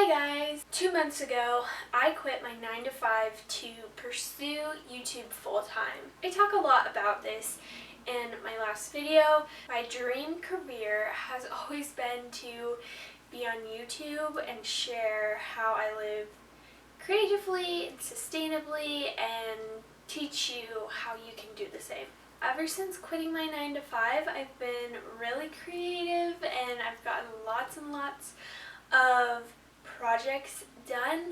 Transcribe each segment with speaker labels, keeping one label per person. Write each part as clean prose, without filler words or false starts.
Speaker 1: Hi guys! 2 months ago, I quit my 9 to 5 to pursue YouTube full-time. I talk a lot about this in my last video. My dream career has always been to be on YouTube and share how I live creatively and sustainably and teach you how you can do the same. Ever since quitting my 9 to 5, I've been really creative and I've gotten lots and lots of projects done,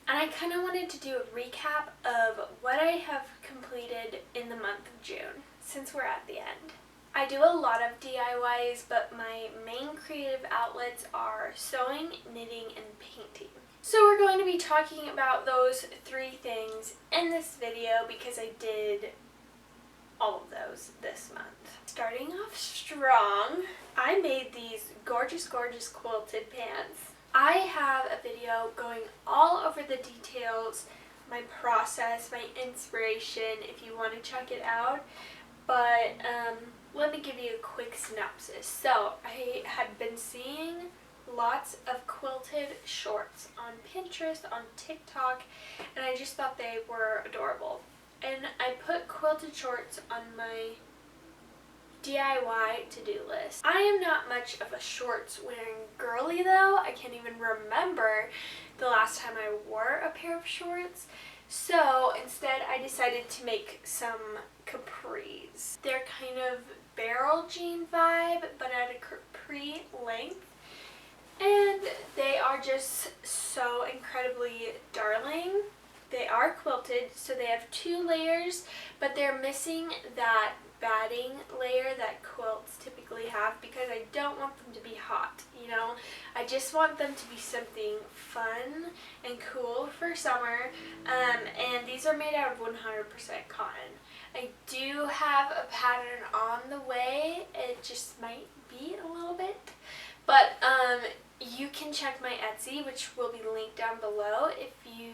Speaker 1: and I kind of wanted to do a recap of what I have completed in the month of June since we're at the end. I do a lot of DIYs, but my main creative outlets are sewing, knitting, and painting. So we're going to be talking about those three things in this video because I did all of those this month. Starting off strong, I made these gorgeous quilted pants. I have a video going all over the details, my process, my inspiration, if you want to check it out. But let me give you a quick synopsis. So I had been seeing lots of quilted shorts on Pinterest, on TikTok, and I just thought they were adorable. And I put quilted shorts on my DIY to-do list. I am not much of a shorts wearing girly though. I can't even remember the last time I wore a pair of shorts. So instead I decided to make some capris. They're kind of barrel jean vibe but at a capri length. And they are just so incredibly darling. They are quilted, so they have 2 layers, but they're missing that batting layer that quilts typically have because I don't want them to be hot, you know? I just want them to be something fun and cool for summer, and these are made out of 100% cotton. I do have a pattern on the way, it just might be a little bit, but you can check my Etsy, which will be linked down below if you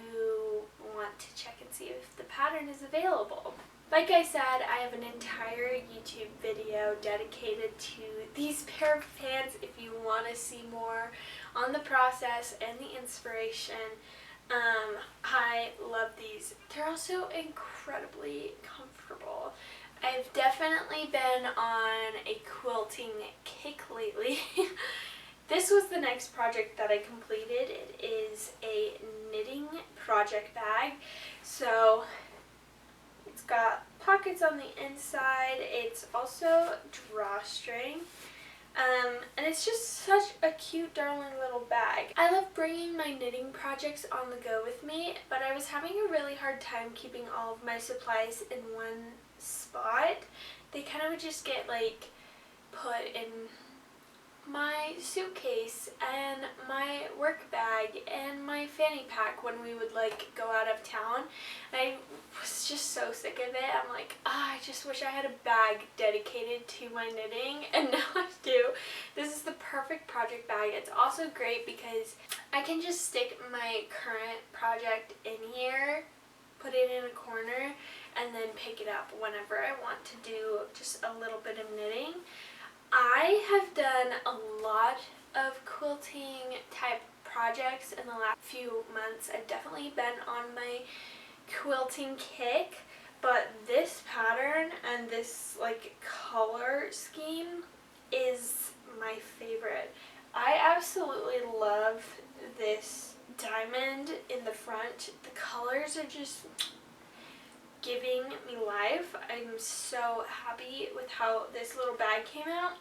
Speaker 1: want to check and see if the pattern is available. Like I said, I have an entire YouTube video dedicated to these pair of pants if you want to see more on the process and the inspiration. I love these. They're also incredibly comfortable. I've definitely been on a quilting kick lately. This was the next project that I completed. It is a knitting project bag. So it's got pockets on the inside. It's also drawstring. And it's just such a cute, darling little bag. I love bringing my knitting projects on the go with me, but I was having a really hard time keeping all of my supplies in one spot. They kind of would just get like put in my suitcase and my work bag and my fanny pack when we would like go out of town. And I was just so sick of it. I'm like, I just wish I had a bag dedicated to my knitting, and now I do. This is the perfect project bag. It's also great because I can just stick my current project in here, put it in a corner, and then pick it up whenever I want to do just a little bit of knitting. I have done a lot of quilting type projects in the last few months. I've definitely been on my quilting kick, but this pattern and this like color scheme is my favorite. I absolutely love this diamond in the front. The colors are just giving me life. I'm so happy with how this little bag came out.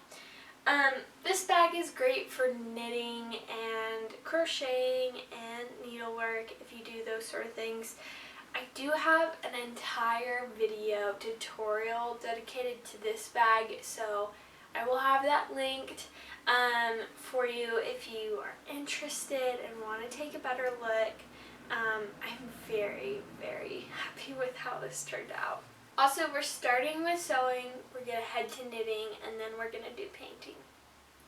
Speaker 1: This bag is great for knitting and crocheting and needlework if you do those sort of things. I do have an entire video tutorial dedicated to this bag, so I will have that linked for you if you are interested and want to take a better look. I'm very happy with how this turned out. Also, we're starting with sewing, we're going to head to knitting, and then we're going to do painting.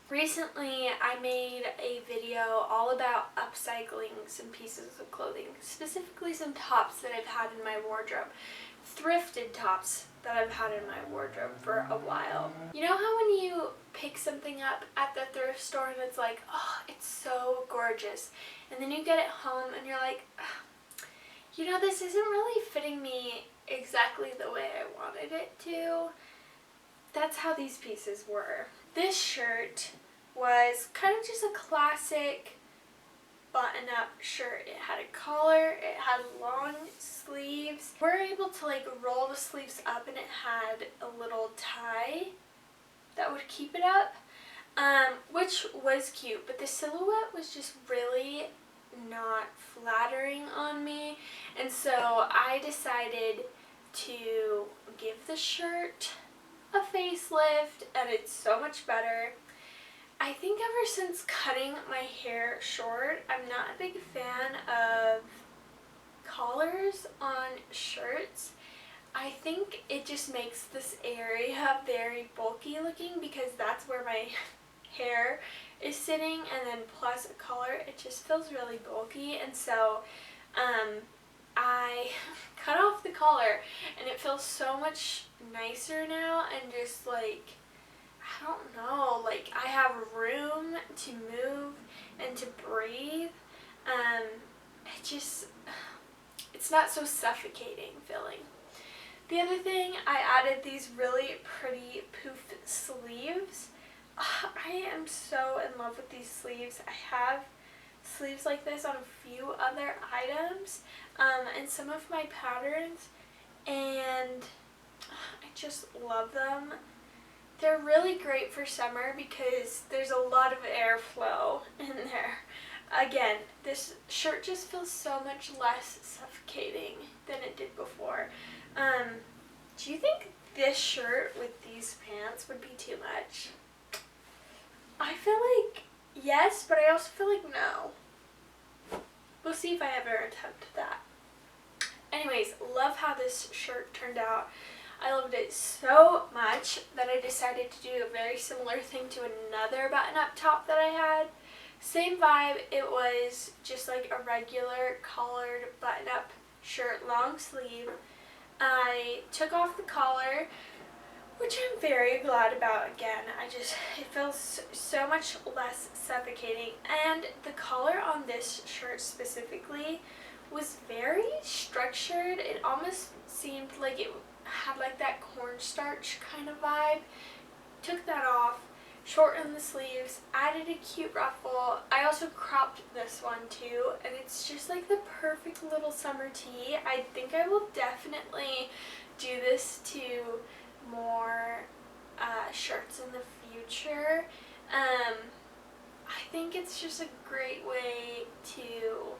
Speaker 1: Recently, I made a video all about upcycling some pieces of clothing, specifically some tops that I've had in my wardrobe. Thrifted tops that I've had in my wardrobe for a while. You know how when you pick something up at the thrift store and it's like, oh, it's so gorgeous, and then you get it home and you're like, you know, this isn't really fitting me exactly the way I wanted it to. That's how these pieces were. This shirt was kind of just a classic button-up shirt. It had a collar, it had long sleeves. We were able to like roll the sleeves up and it had a little tie that would keep it up, which was cute, but the silhouette was just really not flattering on me, and so I decided to give the shirt a facelift, and it's so much better. I think ever since cutting my hair short, I'm not a big fan of collars on shirts. I think it just makes this area very bulky looking because that's where my hair is sitting, and then plus a collar, it just feels really bulky, and so I cut off the collar and it feels so much nicer now, and just like, I don't know, like I have room to move and to breathe. It's not so suffocating feeling. The other thing, I added these really pretty poof sleeves. I am so in love with these sleeves. I have sleeves like this on a few other items and some of my patterns, and I just love them. They're really great for summer because there's a lot of airflow in there. Again, this shirt just feels so much less suffocating than it did before. Do you think this shirt with these pants would be too much? I feel like yes, but I also feel like no. We'll see if I ever attempt that. Anyways, love how this shirt turned out. I loved it so much that I decided to do a very similar thing to another button-up top that I had. Same vibe, it was just like a regular collared button-up shirt, long sleeve. I took off the collar, which I'm very glad about again. It feels so much less suffocating, and the collar on this shirt specifically was very structured. It almost seemed like it had like that cornstarch kind of vibe. Took that off, shortened the sleeves, added a cute ruffle. I also cropped this one too, and it's just like the perfect little summer tee. I think I will definitely do this to more shirts in the future. I think it's just a great way to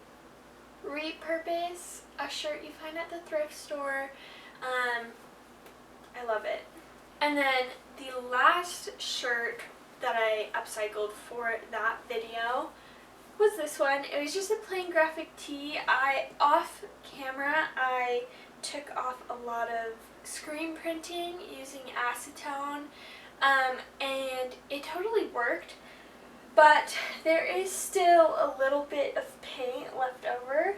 Speaker 1: repurpose a shirt you find at the thrift store. I love it. And then the last shirt that I upcycled for that video was this one. It was just a plain graphic tee. Off camera, I took off a lot of screen printing using acetone, and it totally worked, but there is still a little bit of paint left over.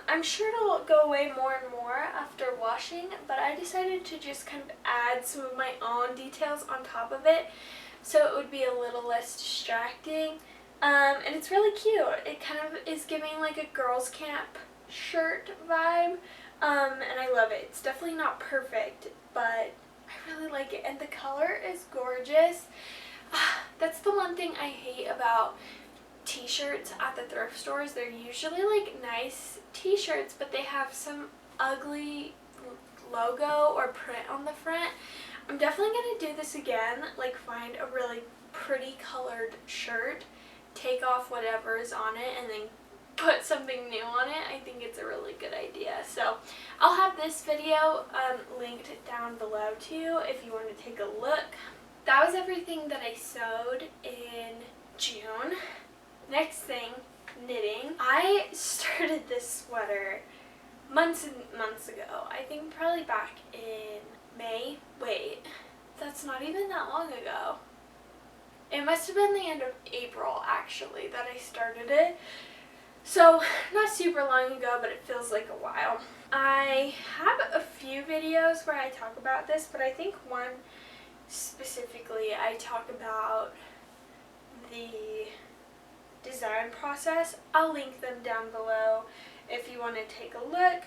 Speaker 1: I'm sure it'll go away more and more after washing, but I decided to just kind of add some of my own details on top of it so it would be a little less distracting. And it's really cute. It kind of is giving like a girls' camp shirt vibe, and I love it. It's definitely not perfect, but I really like it, and the color is gorgeous. That's the one thing I hate about t-shirts at the thrift stores. They're usually like nice t-shirts, but they have some ugly logo or print on the front. I'm definitely going to do this again, like find a really pretty colored shirt, take off whatever is on it, and then put something new on it. I think it's a really good idea. So I'll have this video linked down below too if you want to take a look. That was everything that I sewed in June. Next thing, knitting. I started this sweater months and months ago. I think probably back in May. Wait, that's not even that long ago. It must have been the end of April actually that I started it. So not super long ago, but it feels like a while. I have a few videos where I talk about this, but I think one specifically I talk about the design process. I'll link them down below if you want to take a look.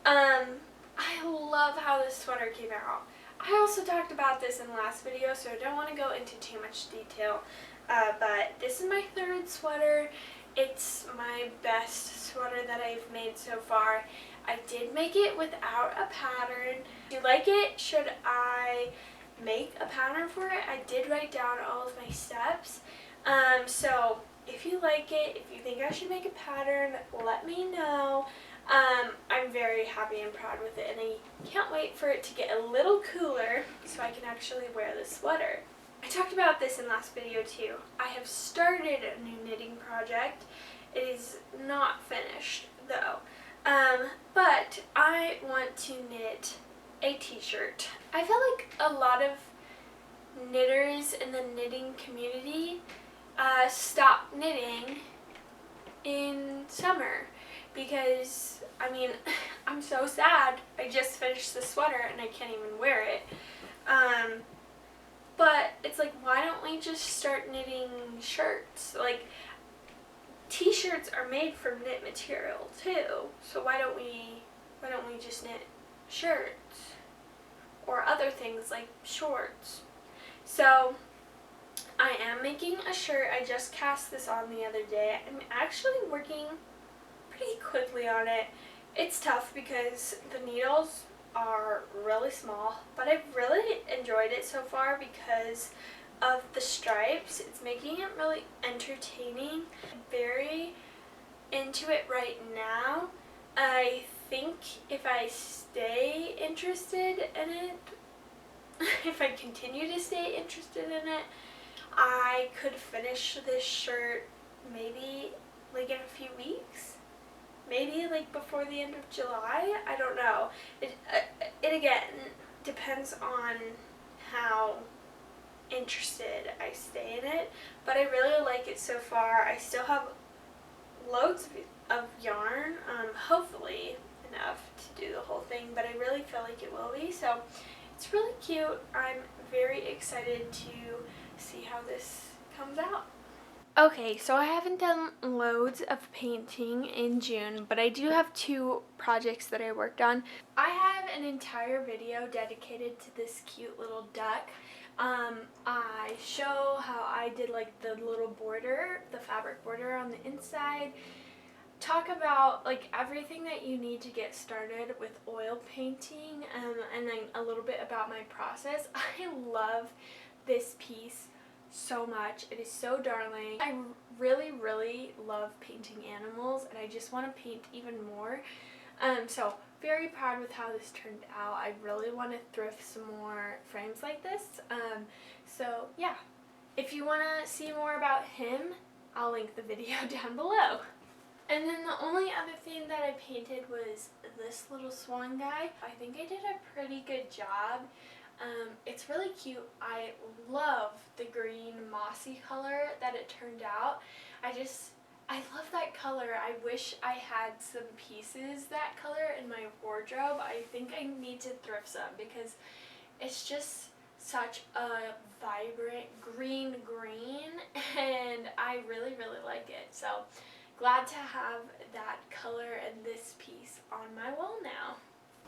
Speaker 1: I love how this sweater came out. I also talked about this in the last video, so I don't want to go into too much detail, but this is my third sweater. It's my best sweater that I've made so far. I did make it without a pattern. Do you like it? Should I make a pattern for it? I did write down all of my steps. So if you like it, if you think I should make a pattern, let me know. I'm very happy and proud with it, and I can't wait for it to get a little cooler so I can actually wear this sweater. I talked about this in last video too. I have started a new knitting project. It is not finished though, but I want to knit a t-shirt. I feel like a lot of knitters in the knitting community stop knitting in summer because, I mean, I'm so sad. I just finished the sweater and I can't even wear it. But it's like, why don't we just start knitting shirts? Like, t-shirts are made from knit material too, so why don't we just knit shirts or other things like shorts? So I am making a shirt. I just cast this on the other day. I'm actually working pretty quickly on it. It's tough because the needles are really small, but I've really enjoyed it so far because of the stripes. It's making it really entertaining. I'm very into it right now. I think if I stay interested in it, if I continue to stay interested in it, I could finish this shirt maybe like in a few weeks. Maybe like before the end of July. I don't know. It again depends on how interested I stay in it, but I really like it so far. I still have loads of yarn, hopefully enough to do the whole thing, but I really feel like it will be, so it's really cute. I'm very excited to see how this comes out. Okay, so I haven't done loads of painting in June, but I do have 2 projects that I worked on. I have an entire video dedicated to this cute little duck. I show how I did like the little border, the fabric border on the inside. Talk about like everything that you need to get started with oil painting, and then a little bit about my process. I love this piece so much. It is so darling. I really love painting animals, and I just want to paint even more. So very proud with how this turned out. I really want to thrift some more frames like this. So yeah, if you want to see more about him, I'll link the video down below. And then the only other thing that I painted was this little swan guy. I think I did a pretty good job. It's really cute. I love the green mossy color that it turned out. I love that color. I wish I had some pieces that color in my wardrobe. I think I need to thrift some because it's just such a vibrant green and I really like it. So glad to have that color and this piece on my wall now.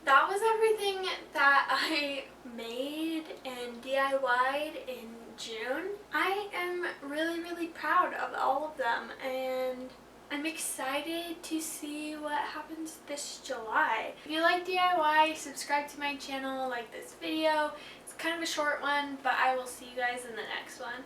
Speaker 1: That was everything that I made and DIY'd in June. I am really proud of all of them, and I'm excited to see what happens this July. If you like DIY, subscribe to my channel, like this video. It's kind of a short one, but I will see you guys in the next one.